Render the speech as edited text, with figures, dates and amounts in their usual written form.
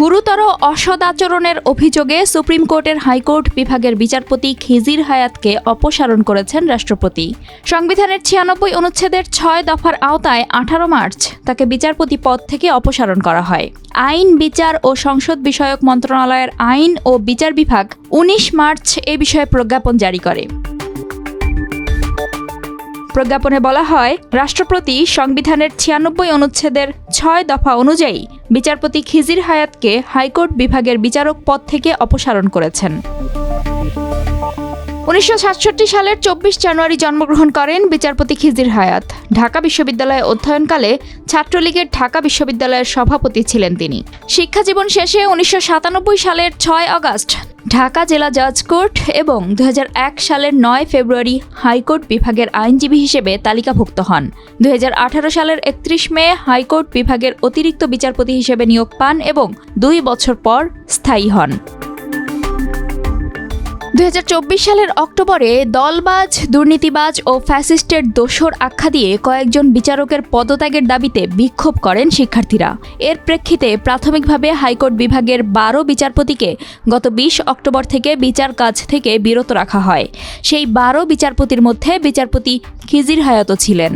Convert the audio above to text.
গুরুতর অসদাচরণের অভিযোগে সুপ্রিম কোর্টের হাইকোর্ট বিভাগের বিচারপতি খিজির হায়াতকে অপসারণ করেছেন রাষ্ট্রপতি। সংবিধানের ৯৬ অনুচ্ছেদের ৬ দফার আওতায় ১৮ মার্চ তাকে বিচারপতি পদ থেকে অপসারণ করা হয়। আইন, বিচার ও সংসদ বিষয়ক মন্ত্রণালয়ের আইন ও বিচার বিভাগ ১৯ মার্চ এ বিষয়ে প্রজ্ঞাপন জারি করে। প্রজ্ঞাপনে বলা হয়, রাষ্ট্রপতি সংবিধানের ৯৬ অনুচ্ছেদের ৬ দফা অনুযায়ী বিচারপতি খিজির হায়াতকে হাইকোর্ট বিভাগের বিচারক পদ থেকে অপসারণ করেছেন। ১৯৬৭ সালের ২৪ জানুয়ারি জন্মগ্রহণ করেন বিচারপতি খিজির হায়াত। ঢাকা বিশ্ববিদ্যালয়ে অধ্যয়নকালে ছাত্রলীগের ঢাকা বিশ্ববিদ্যালয়ের সভাপতি ছিলেন তিনি। শিক্ষাজীবন শেষে ১৯৯৭ সালের ৬ আগস্ট ঢাকা জেলা জজ কোর্ট এবং ২০০১ সালের ৯ ফেব্রুয়ারি হাইকোর্ট বিভাগের আইনজীবী হিসেবে তালিকাভুক্ত হন। ২০১৮ সালের ৩১ মে হাইকোর্ট বিভাগের অতিরিক্ত বিচারপতি হিসেবে নিয়োগ পান এবং ২ বছর পর স্থায়ী হন। ২০২৪ সালের অক্টোবরে দলবাজ, দুর্নীতিবাজ ও ফ্যাসিস্টের দোসর আখ্যা দিয়ে কয়েকজন বিচারকের পদত্যাগের দাবিতে বিক্ষোভ করেন শিক্ষার্থীরা। এর প্রেক্ষিতে প্রাথমিকভাবে হাইকোর্ট বিভাগের ১২ বিচারপতিকে গত ২০ অক্টোবর থেকে বিচার কাজ থেকে বিরত রাখা হয়। সেই ১২ বিচারপতির মধ্যে বিচারপতি খিজির হায়াতও ছিলেন।